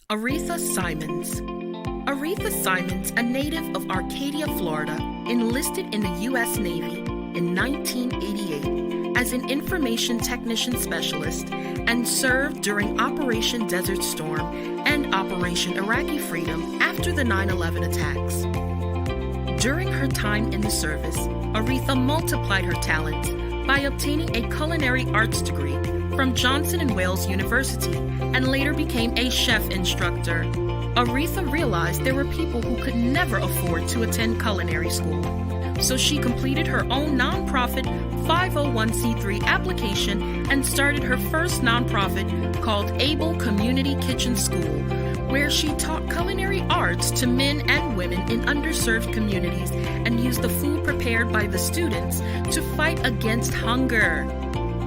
Aretha Simons. Aretha Simons, a native of Arcadia, Florida, enlisted in the U.S. Navy in 1988 as an information technician specialist and served during Operation Desert Storm and Operation Iraqi Freedom after the 9/11 attacks. During her time in the service, Aretha multiplied her talents by obtaining a culinary arts degree from Johnson & Wales University and later became a chef instructor. Aretha realized there were people who could never afford to attend culinary school, so she completed her own nonprofit 501c3 application and started her first nonprofit called Able Community Kitchen School, where she taught culinary arts to men and women in underserved communities and used the food prepared by the students to fight against hunger.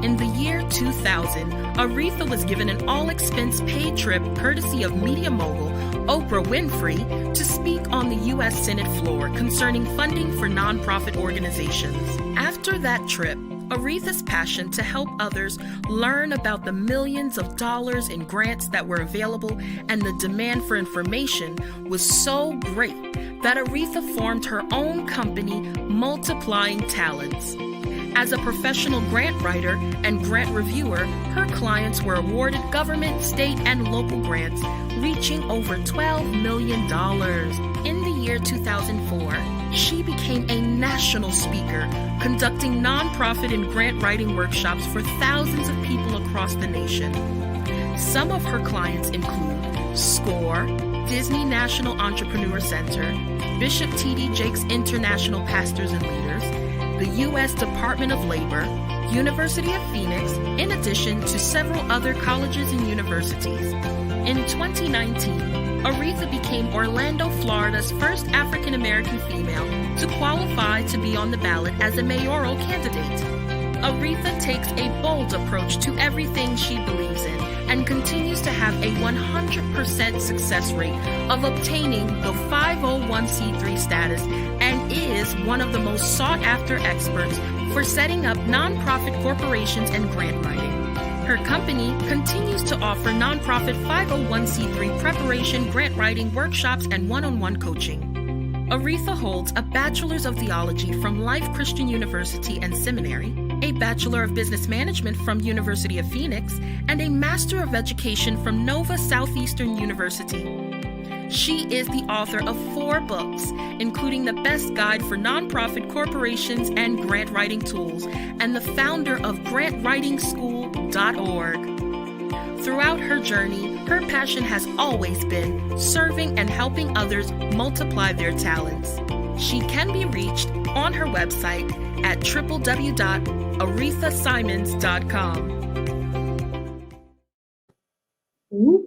In the year 2000, Aretha was given an all-expense paid trip courtesy of media mogul Oprah Winfrey to speak on the U.S. Senate floor concerning funding for nonprofit organizations. After that trip, Aretha's passion to help others learn about the millions of dollars in grants that were available and the demand for information was so great that Aretha formed her own company, Multiplying Talents. As a professional grant writer and grant reviewer, her clients were awarded government, state, and local grants reaching over $12 million. In the year 2004, she became a national speaker, conducting nonprofit and grant writing workshops for thousands of people across the nation. Some of her clients include SCORE, Disney National Entrepreneur Center, Bishop T.D. Jakes International Pastors and Leaders, the U.S. Department of Labor, University of Phoenix, in addition to several other colleges and universities. In 2019, Aretha became Orlando, Florida's first African-American female to qualify to be on the ballot as a mayoral candidate. Aretha takes a bold approach to everything she believes in and continues to have a 100% success rate of obtaining the 501c3 status and is one of the most sought-after experts for setting up nonprofit corporations and grant writing. Her company continues to offer nonprofit 501c3 preparation, grant writing, workshops, and one-on-one coaching. Aretha holds a Bachelor's of Theology from Life Christian University and Seminary, a Bachelor of Business Management from University of Phoenix, and a Master of Education from Nova Southeastern University. She is the author of 4 books, including The Best Guide for Nonprofit Corporations and Grant Writing Tools, and the founder of grantwritingschool.org. Throughout her journey, her passion has always been serving and helping others multiply their talents. She can be reached on her website at www.arethasimons.com. Ooh.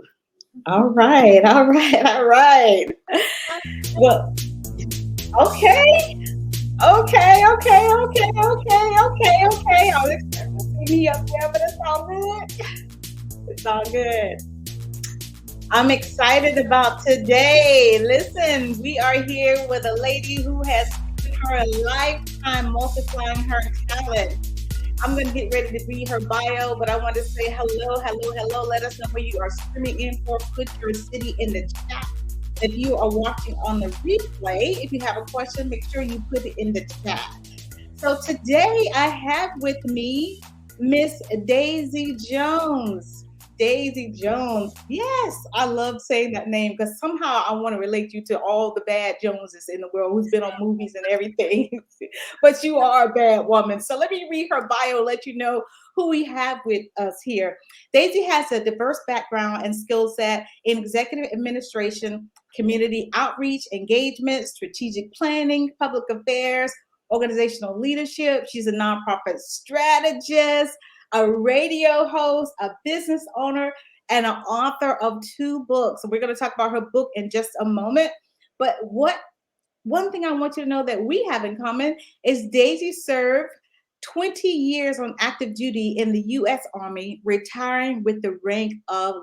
All right. Well, okay. I was expecting to see me up there, but it's all good. It's all good. I'm excited about today. Listen, we are here with a lady who has spent her lifetime multiplying her talent. I'm going to get ready to read her bio, but I want to say hello. Let us know where you are streaming in for. Put your city in the chat. If you are watching on the replay, if you have a question, make sure you put it in the chat. So today I have with me Miss Daisy Jones. Daisy Jones. Yes, I love saying that name because somehow I want to relate you to all the bad Joneses in the world who's been on movies and everything. But you are a bad woman. So let me read her bio, let you know who we have with us here. Daisy has a diverse background and skill set in executive administration, community outreach, engagement, strategic planning, public affairs, organizational leadership. She's a nonprofit strategist, a radio host, a business owner, and an author of 2 books. So we're going to talk about her book in just a moment. But one thing I want you to know that we have in common is Daisy served 20 years on active duty in the U.S. Army, retiring with the rank of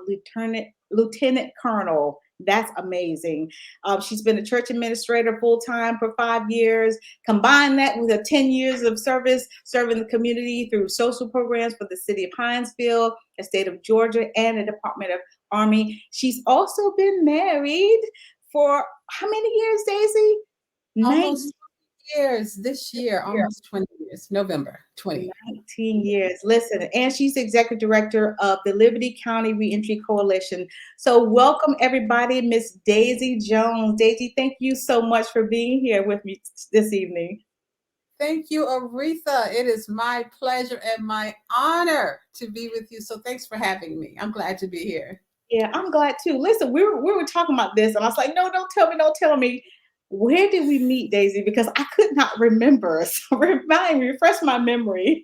lieutenant colonel. That's amazing. She's been a church administrator full-time for 5 years. Combine that with her 10 years of service, serving the community through social programs for the city of Hinesville, the state of Georgia, and the Department of Army. She's also been married for how many years, Daisy? 19 Almost 20 years this year, almost 20 years, November 20. 19 years. Listen, and she's executive director of the Liberty County Reentry Coalition. So welcome everybody, Miss Daisy Jones. Daisy, thank you so much for being here with me this evening. Thank you, Aretha. It is my pleasure and my honor to be with you. So thanks for having me. I'm glad to be here. Yeah, I'm glad too. Listen, we were talking about this, and I was like, no, don't tell me. Where did we meet, Daisy? Because I could not remember. So refresh my memory.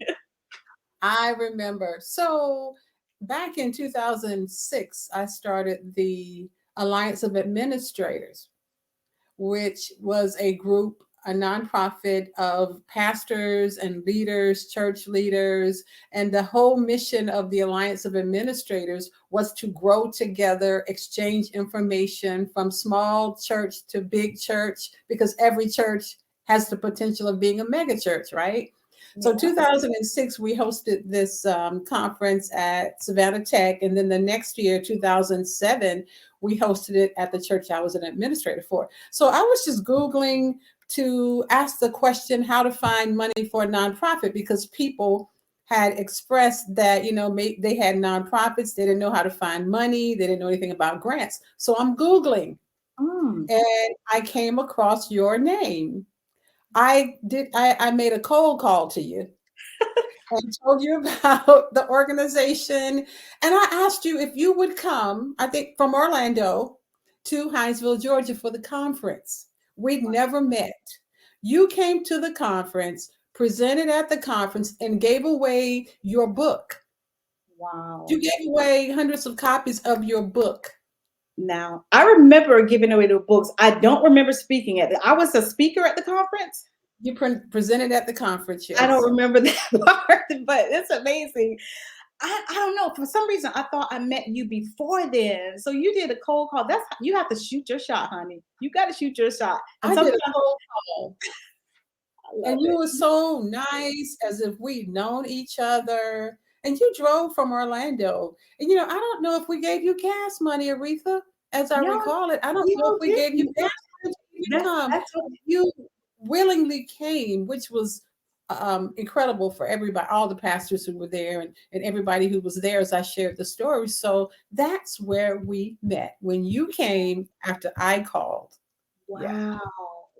I remember. So back in 2006, I started the Alliance of Administrators, which was a group, a nonprofit of pastors and leaders, church leaders. And the whole mission of the Alliance of Administrators was to grow together, exchange information from small church to big church, because every church has the potential of being a mega church, right? So 2006, we hosted this conference at Savannah Tech. And then the next year, 2007, we hosted it at the church I was an administrator for. So I was just Googling to ask the question, how to find money for a nonprofit, because people had expressed that, they had nonprofits. They didn't know how to find money. They didn't know anything about grants. So I'm Googling and I came across your name. I made a cold call to you and told you about the organization. And I asked you if you would come, I think from Orlando to Hinesville, Georgia for the conference. We'd never met. You came to the conference, presented at the conference, and gave away your book. Wow. You gave away hundreds of copies of your book. Now, I remember giving away the books. I don't remember speaking at it. I was a speaker at the conference. You presented at the conference, yes. I don't remember that part, but it's amazing. I don't know. For some reason, I thought I met you before then. So you did a cold call. You have to shoot your shot, honey. You got to shoot your shot. And I did a cold call. And you were so nice, as if we'd known each other. And you drove from Orlando. And, I don't know if we gave you gas money, Aretha, as I recall it. I don't know if we gave you gas money. You willingly came, which was incredible for everybody, all the pastors who were there and everybody who was there as I shared the story. So that's where we met, when you came after I called. Wow. Yeah.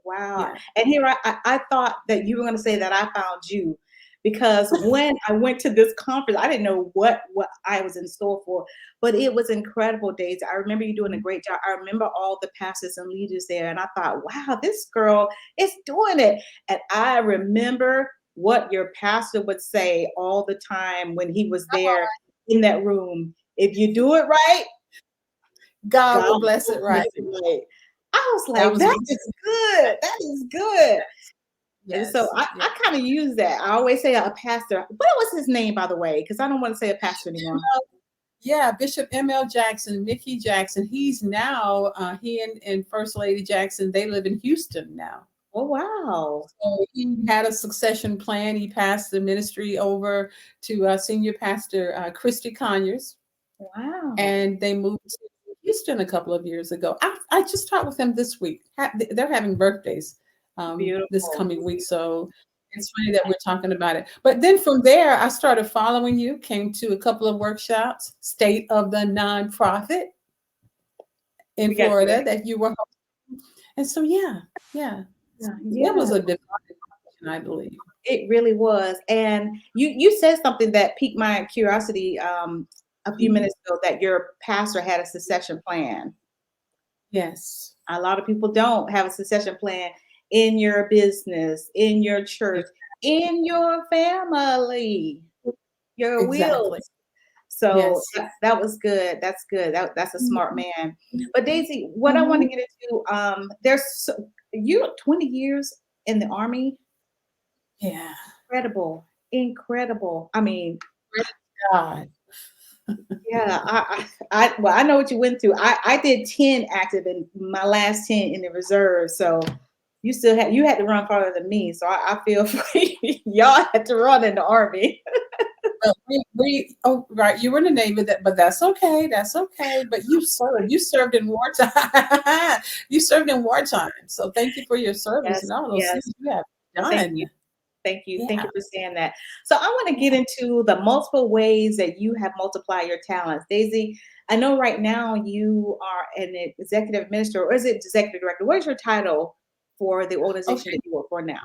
Wow. Yeah. And here I thought that you were going to say that I found you, because when I went to this conference, I didn't know what I was in store for, but it was incredible, Daisy. I remember you doing a great job. I remember all the pastors and leaders there, and I thought, wow, this girl is doing it. And I remember what your pastor would say all the time when he was there in that room. If you do it right, God will bless it right. I was like, that is good. That is good. Yes, and so I kind of use that. I always say a pastor. What was his name, by the way? Because I don't want to say a pastor anymore. Yeah, Bishop M.L. Jackson, Mickey Jackson. He's now, he and First Lady Jackson, they live in Houston now. Oh, wow. So he had a succession plan. He passed the ministry over to Senior Pastor Christy Conyers. Wow. And they moved to Houston a couple of years ago. I just talked with him this week. They're having birthdays this coming week. So it's funny that we're talking about it. But then from there, I started following you, came to a couple of workshops, State of the Nonprofit in Florida that you were hosting. And so, yeah. It was a different question, I believe. It really was. And you said something that piqued my curiosity a few minutes ago, that your pastor had a succession plan. Yes. A lot of people don't have a succession plan in your business, in your church, in your family, your wills. So that was good. That's good. That's a smart man. But Daisy, what I want to get into, you're 20 years in the Army. Yeah. Incredible. I mean, God. Yeah, I know what you went through. I did 10 active and my last 10 in the reserve. So you had to run farther than me. So I feel y'all had to run in the Army. Oh, right, you were in the Navy, but that's okay. That's okay. But you served in wartime. You served in wartime. So thank you for your service Yes, and all those yes. things you have Well, thank you. done. Thank you. Thank Yeah. you for saying that. So I want to Yeah. get into the multiple ways that you have multiplied your talents. Daisy, I know right now you are an executive administrator, or is it executive director? What is your title for the organization Okay. that you work for now?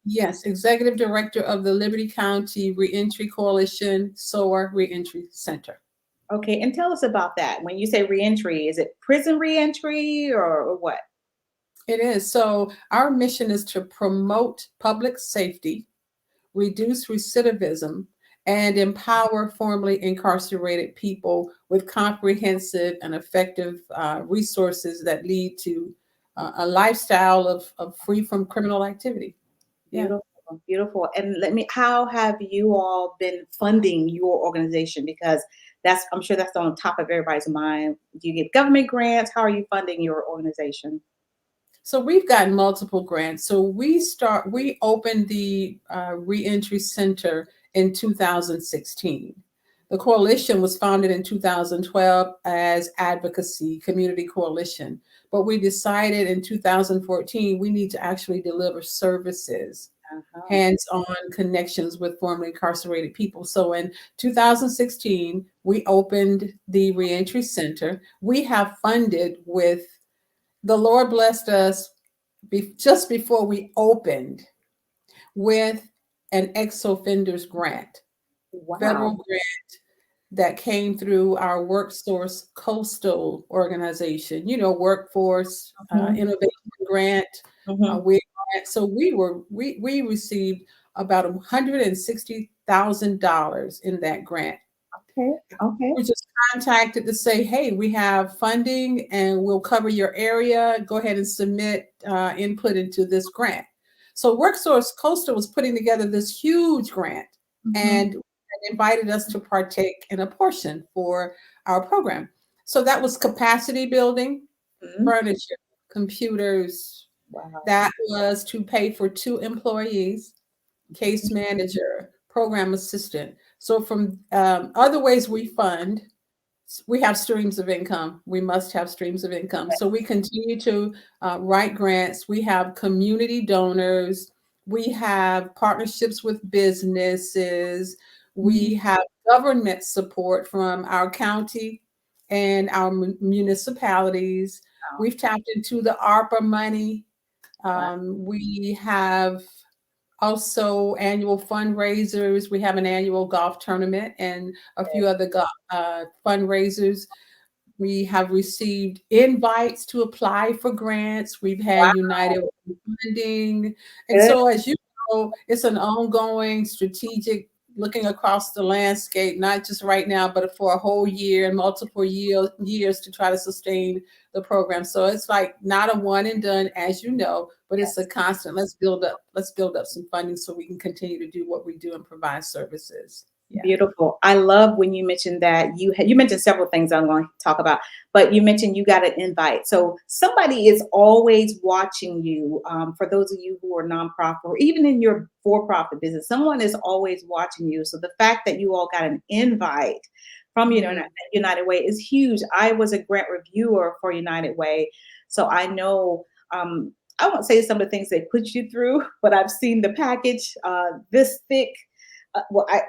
Yes, Executive Director of the Liberty County Reentry Coalition, SOAR Reentry Center. Okay, and tell us about that. When you say reentry, is it prison reentry or what? It is. So our mission is to promote public safety, reduce recidivism, and empower formerly incarcerated people with comprehensive and effective resources that lead to a lifestyle of free from criminal activity. Yeah. Beautiful, beautiful. And how have you all been funding your organization? Because I'm sure that's on top of everybody's mind. Do you get government grants? How are you funding your organization? So we've gotten multiple grants. So we opened the Reentry Center in 2016. The coalition was founded in 2012 as Advocacy Community Coalition, but we decided in 2014 we need to actually deliver services, Uh-huh. hands-on connections with formerly incarcerated people. So in 2016, we opened the Reentry Center. We have funded with the Lord blessed us just before we opened with an ex-offenders grant, Wow. federal grant that came through our WorkSource Coastal organization, workforce Hmm. innovation grant. Hmm. So we received about $160,000 in that grant. Okay. Okay. We're just contacted to say, hey, we have funding and we'll cover your area. Go ahead and submit input into this grant. So WorkSource Coastal was putting together this huge grant Hmm. and invited us to partake in a portion for our program. So that was capacity building, Hmm. furniture, computers. Wow. That was to pay for 2 employees, case manager, program assistant. So from other ways we have streams of income. We must have streams of income. So we continue to write grants. We have community donors. We have partnerships with businesses. Mhm. We have government support from our county and our municipalities. Wow. We've tapped into the ARPA money. Wow. We have also annual fundraisers. We have an annual golf tournament and a few other fundraisers. We have received invites to apply for grants. We've Wow. had United Way funding. And Good. so, as you know, it's an ongoing strategic looking across the landscape, not just right now, but for a whole year and multiple years to try to sustain the program. So it's like not a one and done, as you know, but it's a Yes. constant. Let's build up some funding so we can continue to do what we do and provide services. Yeah. Beautiful. I love when you mentioned that you mentioned several things I'm going to talk about, but you mentioned you got an invite. So somebody is always watching you. For those of you who are nonprofit or even in your for-profit business, someone is always watching you. So the fact that you all got an invite from Mhm. United Way is huge. I was a grant reviewer for United Way, so I know. I won't say some of the things they put you through, but I've seen the package this thick.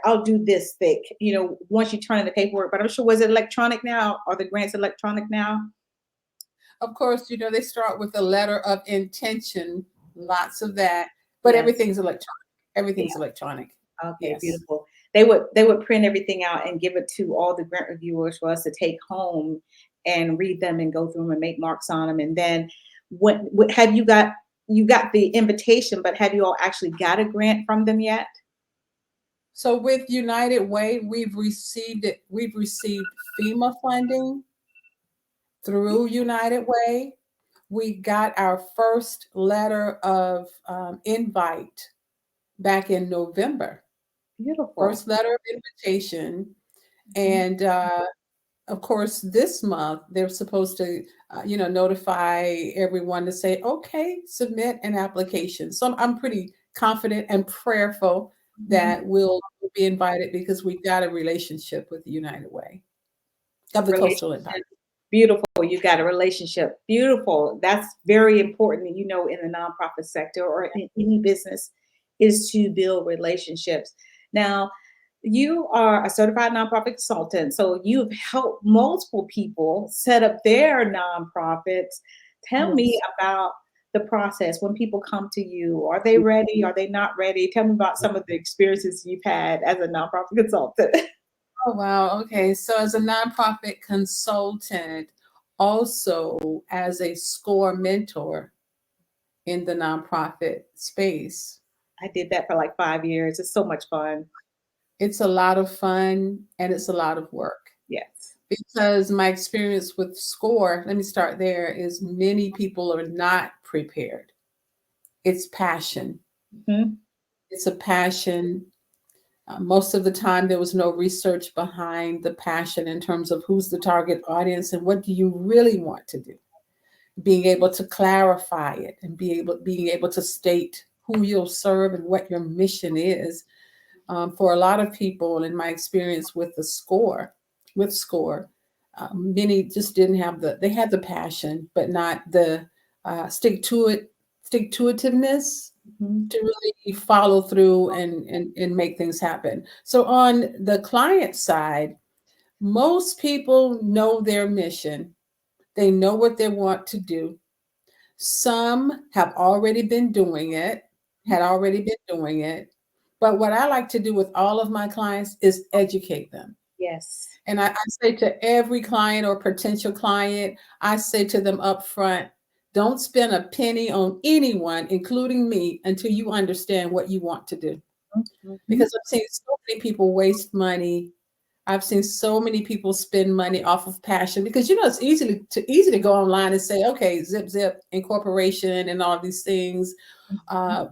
I'll do this thick, once you turn in the paperwork. But I'm sure, was it electronic now? Are the grants electronic now? Of course, they start with a letter of intention, lots of that, but Yes. everything's electronic. Yeah. Everything's electronic. Okay, Yes. beautiful. They would print everything out and give it to all the grant reviewers for us to take home and read them and go through them and make marks on them. And then what have you got the invitation, but have you all actually got a grant from them yet? So with United Way, we've received it. We've received FEMA funding through United Way. We got our first letter of invite back in November. Beautiful. First letter of invitation, Mhm. and of course, this month they're supposed to, notify everyone to say, okay, submit an application. So I'm pretty confident and prayerful that will be invited because we've got a relationship with the United Way of the Coastal Empire. Beautiful. You got a relationship. Beautiful. That's very important, in the nonprofit sector or in any business, is to build relationships. Now, you are a certified nonprofit consultant, so you've helped multiple people set up their nonprofits. Tell me Yes. about the process when people come to you. Are they ready? Are they not ready? Tell me about some of the experiences you've had as a nonprofit consultant. Oh, wow. Okay. So, as a nonprofit consultant, also as a SCORE mentor in the nonprofit space, I did that for like 5 years. It's so much fun. it's a lot of fun and it's a lot of work Yes. because my experience with SCORE, let me start there, is many people are not prepared. It's passion. Mm-hmm. It's a passion. Most of the time, there was no research behind the passion in terms of who's the target audience and what do you really want to do. Being able to clarify it and being able to state who you'll serve and what your mission is. For a lot of people, in my experience with SCORE, many just didn't have they had the passion, but not the stick to itiveness Mm-hmm. to really follow through and make things happen. So on the client side, most people know their mission. They know what they want to do. Some have already been doing it, had already been doing it. But what I like to do with all of my clients is educate them. Yes. And I say to every client or potential client, I say to them up front, don't spend a penny on anyone, including me, until you understand what you want to do. Mm-hmm. Because I've seen so many people waste money. I've seen so many people spend money off of passion because it's easy to go online and say, okay, zip incorporation and all these things. But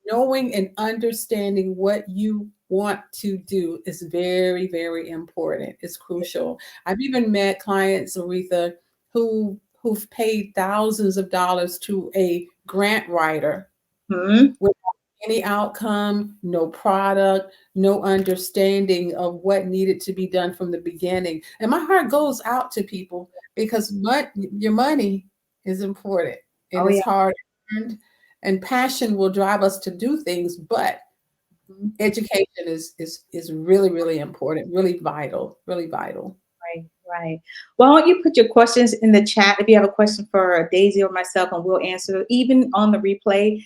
knowing and understanding what you want to do is very, very important. It's crucial. I've even met clients, Aretha, who've paid thousands of dollars to a grant writer Mm-hmm. without any outcome, no product, no understanding of what needed to be done from the beginning. And my heart goes out to people because your money is important and Oh it's yeah. hard earned, and passion will drive us to do things, but Mhm. education is really, really important, really vital, really vital. Right, right. Why don't you put your questions in the chat if you have a question for Daisy or myself, and we'll answer. Even on the replay,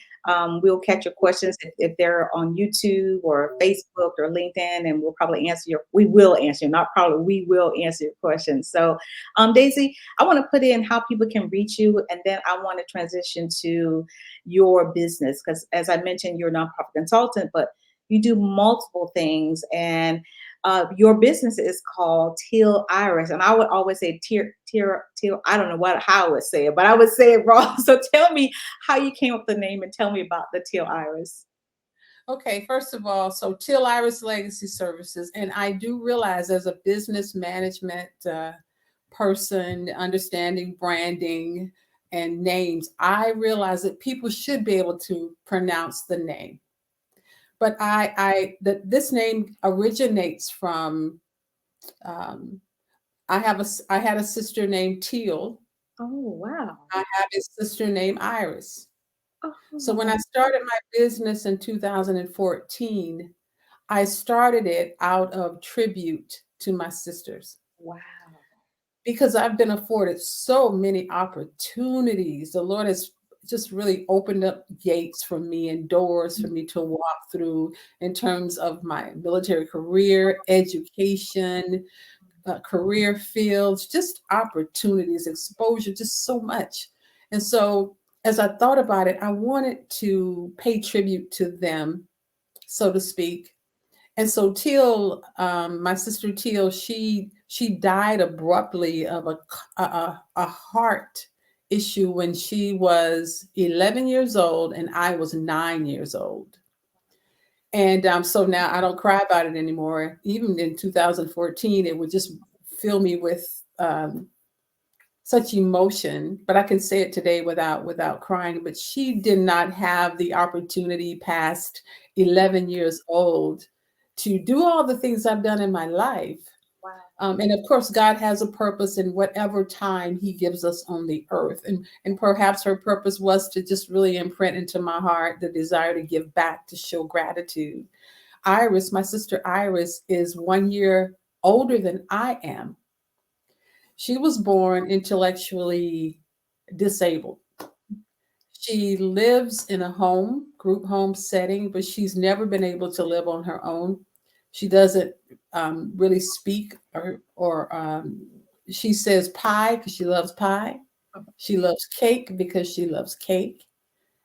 we'll catch your questions if they're on YouTube or Facebook or LinkedIn, and we'll probably answer We will answer, not probably. We will answer your questions. So, Daisy, I want to put in how people can reach you, and then I want to transition to your business because, as I mentioned, you're a nonprofit consultant, but you do multiple things and your business is called Teal Iris, and I would always say teal. I don't know how I would say it, but I would say it wrong. So tell me how you came up with the name, and tell me about the Teal Iris. Okay, first of all, so Till Iris Legacy Services, and I do realize as a business management person, understanding branding and names, I realize that people should be able to pronounce the name. But this name originates from um, I had a sister named Teal. Oh wow! I have a sister named Iris. So when Oh I started my business in 2014, I started it out of tribute to my sisters wow! because I've been afforded so many opportunities. The Lord has just really opened up gates for me and doors for me to walk through in terms of my military career, education, career fields, just opportunities, exposure, just so much. And so as I thought about it, I wanted to pay tribute to them, so to speak. And so Teal, my sister Teal, she died abruptly of a heart issue when she was 11 years old and I was 9 years old. And so now I don't cry about it anymore. Even in 2014, it would just fill me with such emotion, but I can say it today without crying. But she did not have the opportunity past 11 years old to do all the things I've done in my life. Wow. And of course, God has a purpose in whatever time He gives us on the earth. And perhaps her purpose was to just really imprint into my heart the desire to give back, to show gratitude. Iris, my sister Iris, is 1 year older than I am. She was born intellectually disabled. She lives in a home, group home setting, but she's never been able to live on her own. She doesn't really speak, or she says pie because she loves pie. She loves cake because she loves cake,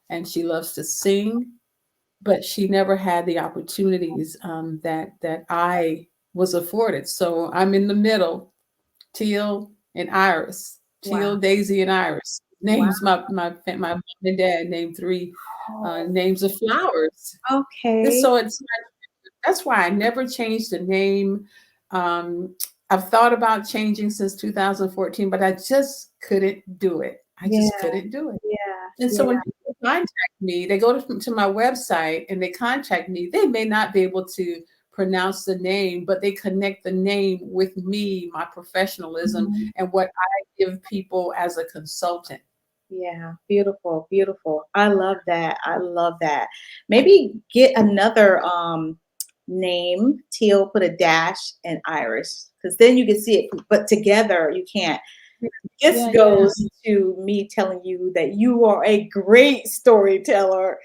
and she loves to sing. But she never had the opportunities that I was afforded. So I'm in the middle, Teal and Iris, Wow. Teal, Daisy, and Iris. Wow. Names my mom and dad named three Oh, names of flowers. okay. So that's why I never changed the name. I've thought about changing since 2014, but I just couldn't do it. I Yeah, just couldn't do it. yeah, And so yeah. when people contact me, they go to my website and they contact me. They may not be able to pronounce the name, but they connect the name with me, my professionalism, Mhm. and what I give people as a consultant. Yeah, beautiful, beautiful. I love that. I love that. Maybe get another name, Teal, put a dash and Iris, because then you can see it, but together you can't. This Yeah, yeah. goes to me telling you that you are a great storyteller.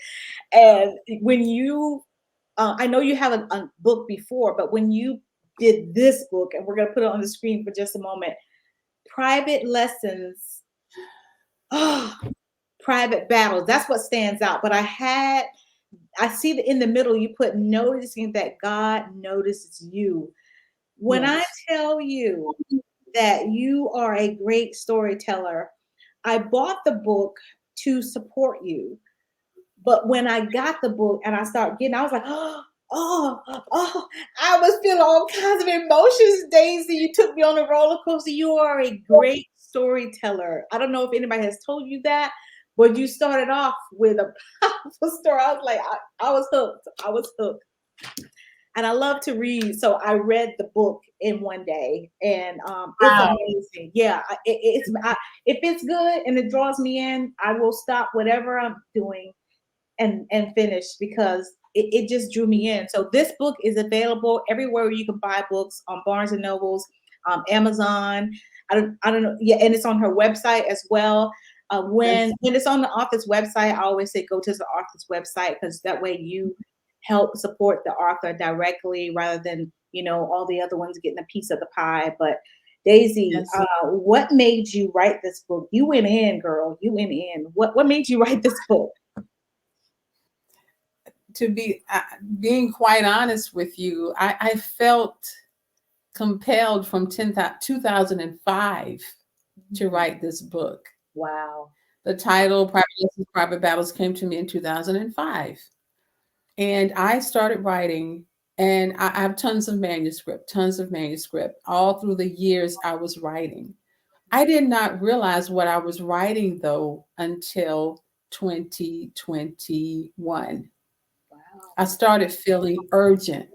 And when you, I know you have a book before, but when you did this book, and we're going to put it on the screen for just a moment, Private Lessons. Oh, private battles. That's what stands out. But I see that in the middle, you put noticing that God notices you. When I Yes. tell you that you are a great storyteller, I bought the book to support you. But when I got the book and I started getting, I was like, oh, oh, I was feeling all kinds of emotions, Daisy. You took me on a roller coaster. You are a great storyteller. I don't know if anybody has told you that, but you started off with a powerful story. I was like, I was hooked. I was hooked. And I love to read. So I read the book in one day, and it's Wow. amazing. Yeah, if it's good and it draws me in, I will stop whatever I'm doing and finish because it just drew me in. So this book is available everywhere you can buy books on Barnes and Nobles, Amazon. I don't know. Yeah, and it's on her website as well. Yes. When it's on the author's website, I always say go to the author's website because that way you help support the author directly rather than all the other ones getting a piece of the pie. But Daisy, Yes. what made you write this book? You went in, girl. You went in. What made you write this book? To be being quite honest with you, I felt compelled from 2005 to write this book. Wow. The title, Private Lessons, Private Battles, came to me in 2005. And I started writing, and I have tons of manuscript. All through the years I was writing. I did not realize what I was writing, though, until 2021. Wow. I started feeling urgent.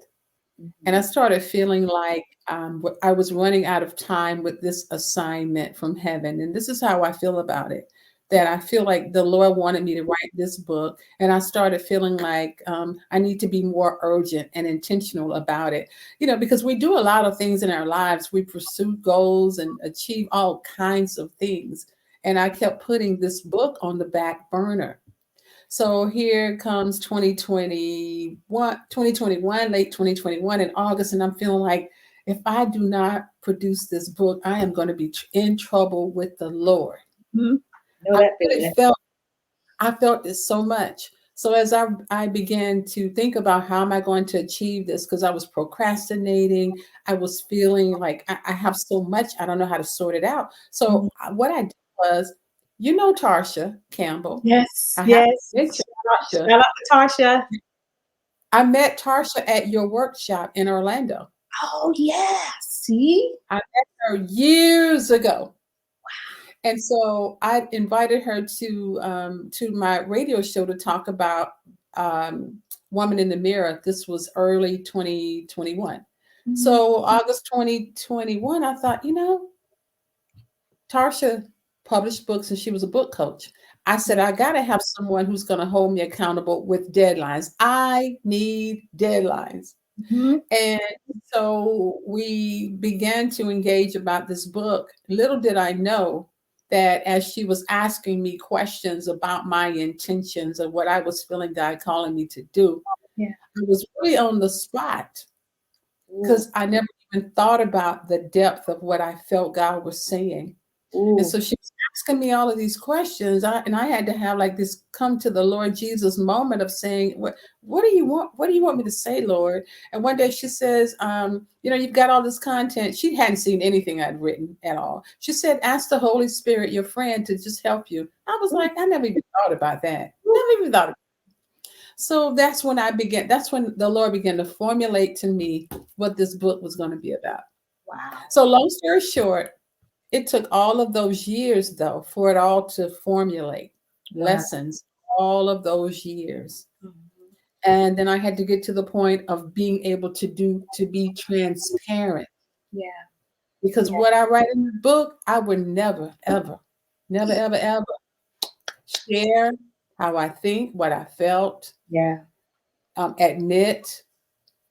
And I Mhm. started feeling like I was running out of time with this assignment from heaven. And this is how I feel about it, that I feel like the Lord wanted me to write this book. And I started feeling like I need to be more urgent and intentional about it. Because we do a lot of things in our lives. We pursue goals and achieve all kinds of things. And I kept putting this book on the back burner. So here comes 2021, late 2021 in August, and I'm feeling like if I do not produce this book, I am going to be in trouble with the Lord. Mhm. Know I that really feeling. felt this so much. So as I began to think about how am I going to achieve this, because I was procrastinating, I was feeling like I have so much, I don't know how to sort it out. So Mhm. what I did was, Tarsha Campbell. Yes, I have to yes. mention Tarsha. Shout out to Tasha. I met Tarsha at your workshop in Orlando. Oh yeah. See? I met her years ago. And so I invited her to my radio show to talk about Woman in the Mirror. This was early 2021. So August 2021, I thought, Tarsha published books and she was a book coach. I said, I got to have someone who's going to hold me accountable with deadlines. I need deadlines. Mhm. And so we began to engage about this book. Little did I know that as she was asking me questions about my intentions and what I was feeling God calling me to do, Yeah. I was really on the spot Ooh. because I never even thought about the depth of what I felt God was saying. And Ooh. so she was asking me all of these questions. And I had to have like this come to the Lord Jesus moment of saying, what do you want? What do you want me to say, Lord? And one day she says, you've got all this content. She hadn't seen anything I'd written at all. She said, ask the Holy Spirit, your friend, to just help you. I was like, I never even thought about that. Never even thought about it. So that's when the Lord began to formulate to me what this book was going to be about. Wow. So long story short, it took all of those years, though, for it all to formulate lessons, all of those years. And then I had to get to the point of being able to be transparent. Yeah. Because what I write in the book, I would never, ever, never, ever, ever share how I think, what I felt, Yeah. admit,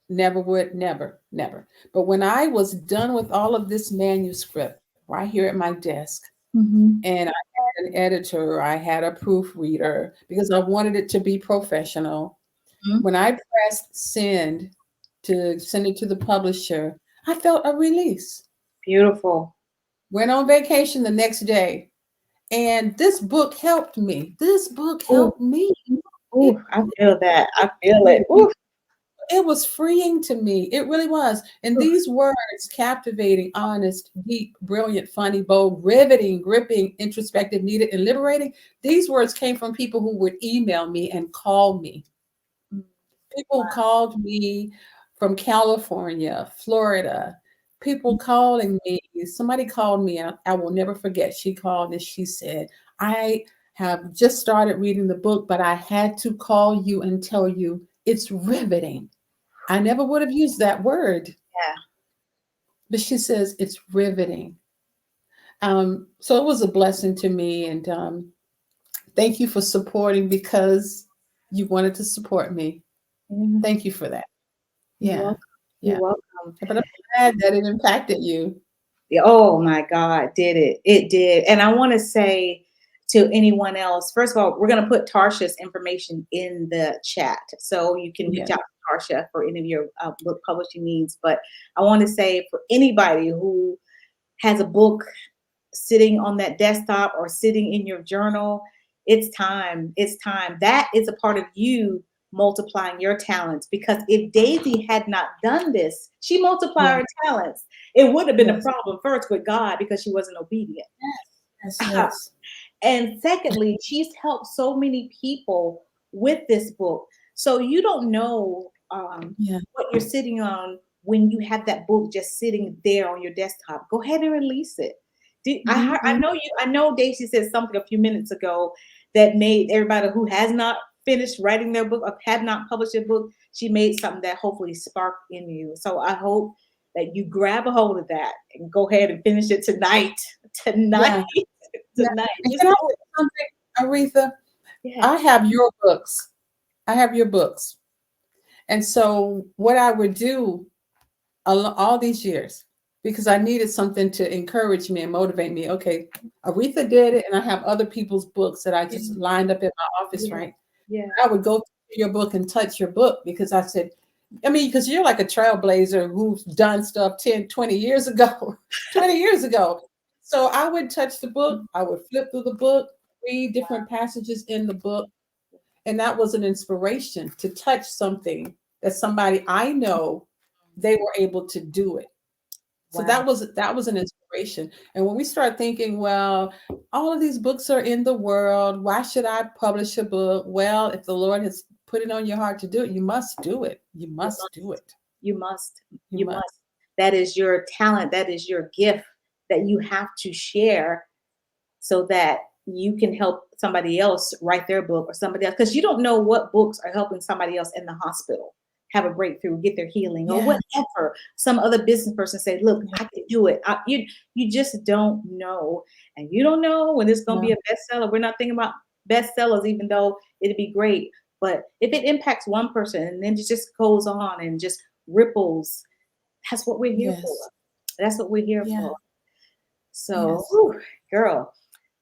never would, never, never. But when I was done with all of this manuscript right here at my desk, and I had an editor, I had a proofreader because I wanted it to be professional. When I pressed send to send it to the publisher, I felt a release. Beautiful. Went on vacation the next day, and this book helped me. This book Ooh. helped me. Ooh, I feel that. I feel it. Ooh. It was freeing to me. It really was. And these words, captivating, honest, deep, brilliant, funny, bold, riveting, gripping, introspective, needed, and liberating, these words came from people who would email me and call me. People called me from California, Florida, people calling me. Somebody called me, and I will never forget. She called and she said, I have just started reading the book, but I had to call you and tell you it's riveting. I never would have used that word. Yeah. But she says it's riveting. So it was a blessing to me. And thank you for supporting because you wanted to support me. Thank you for that. You're Yeah. welcome. Yeah. You're welcome. But I'm glad that it impacted you. Oh my God, did it? It did. And I want to say to anyone else, first of all, we're going to put Tarsha's information in the chat so you can reach Yeah. out to Tarsha for any of your book publishing needs. But I want to say for anybody who has a book sitting on that desktop or sitting in your journal, it's time. It's time. That is a part of you multiplying your talents, because if Daisy had not done this, she multiplied her talents. It would have been a problem first with God because she wasn't obedient. Yes. And secondly, she's helped so many people with this book. So you don't know what you're sitting on when you have that book just sitting there on your desktop. Go ahead and release it. I know Daisy said something a few minutes ago that made everybody who has not finished writing their book or had not published their book, she made something that hopefully sparked in you. So I hope that you grab a hold of that and go ahead and finish it tonight. Tonight. And can I say something, Aretha? Yeah. I have your books. And so what I would do all these years, because I needed something to encourage me and motivate me. Okay, Aretha did it, and I have other people's books that I just lined up in my office, right? Yeah. I would go through your book and touch your book because I said, because you're like a trailblazer who's done stuff 10, 20 years ago, 20 years ago. So I would touch the book, I would flip through the book, read different passages in the book. And that was an inspiration to touch something that somebody I know, they were able to do it. So that was an inspiration. And when we start thinking, well, all of these books are in the world, why should I publish a book? Well, if the Lord has put it on your heart to do it, you must do it. You must do it. You must. You must. That is your talent. That is your gift that you have to share so that you can help somebody else write their book or somebody else, because you don't know what books are helping somebody else in the hospital have a breakthrough, get their healing, or Yes. whatever. Some other business person say, look, Yeah. I can do it. You just don't know. And you don't know when it's going to No. be a bestseller. We're not thinking about bestsellers, even though it'd be great. But if it impacts one person and then it just goes on and just ripples, that's what we're here for. Yes. That's what we're here Yeah. for. So, Yes. whew, girl,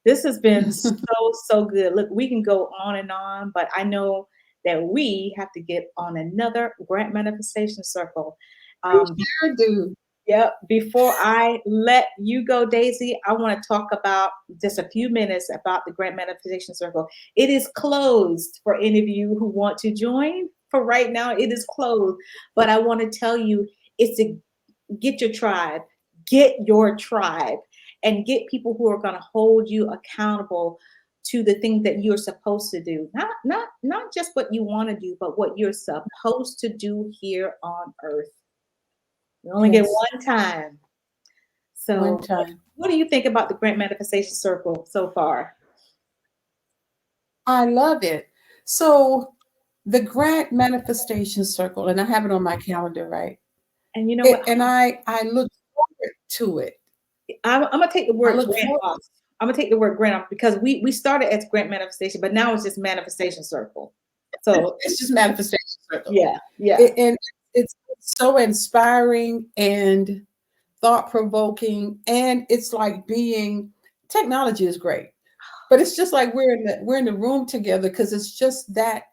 this has been so good. Look, we can go on, but I know that we have to get on another grant manifestation circle. We Um, sure do. Yep. Before I let you go, Daisy, I want to talk about just a few minutes about the Grant Manifestation Circle. It is closed for any of you who want to join. For right now, it is closed. But I want to tell you, it's a get your tribe, and get people who are going to hold you accountable to the things that you're supposed to do. Not just what you want to do, but what you're supposed to do here on earth. You only get Yes. one time. One So, time. what do you think about the Grant Manifestation Circle so far? I love it. So the Grant Manifestation Circle, and I have it on my calendar, right? And you know what? And I look forward to it. I'm gonna take the I word look grant forward. off. I'm gonna take the word grant off because we started as Grant Manifestation, but now it's just Manifestation Circle. So It's just Manifestation Circle. yeah. And it's so inspiring and thought-provoking, and it's like technology is great, but it's just like we're in the room together, because it's just that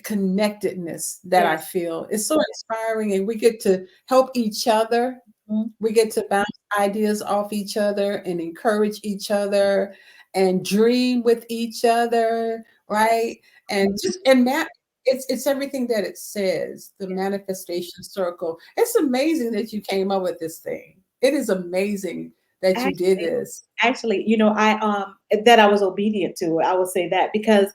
connectedness that I Yes. feel. It's so inspiring, and we get to help each other. Mhm. We get to bounce ideas off each other and encourage each other and dream with each other, right? And just and that it's everything that it says, the manifestation circle. It's amazing that you came up with this thing. It is amazing that you did Actually, this. I that I was obedient to it. I would say that because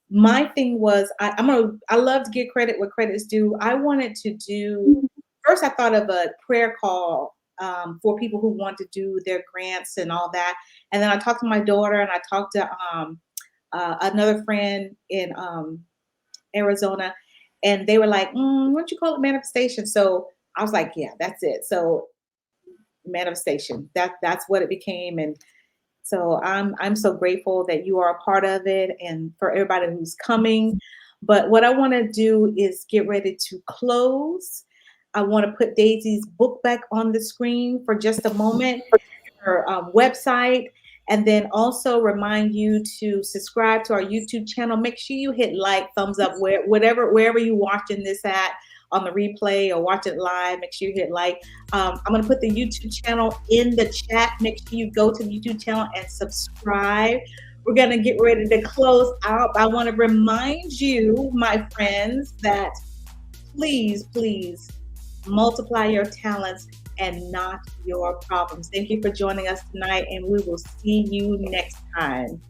my thing was I love to give credit where credit's due. I wanted to do first. I thought of a prayer call for people who want to do their grants and all that, and then I talked to my daughter and I talked to another friend in Arizona, and they were like, "Why don't you call it manifestation?" So I was like, "Yeah, that's it." So manifestation. That's what it became, and so I'm so grateful that you are a part of it, and for everybody who's coming. But what I want to do is get ready to close. I want to put Daisy's book back on the screen for just a moment, her website, and then also remind you to subscribe to our YouTube channel. Make sure you hit like, thumbs up, wherever you're watching this at on the replay or watch it live. Make sure you hit like. I'm going to put the YouTube channel in the chat. Make sure you go to the YouTube channel and subscribe. We're going to get ready to close out. I want to remind you, my friends, that please multiply your talents and not your problems. Thank you for joining us tonight, and we will see you next time.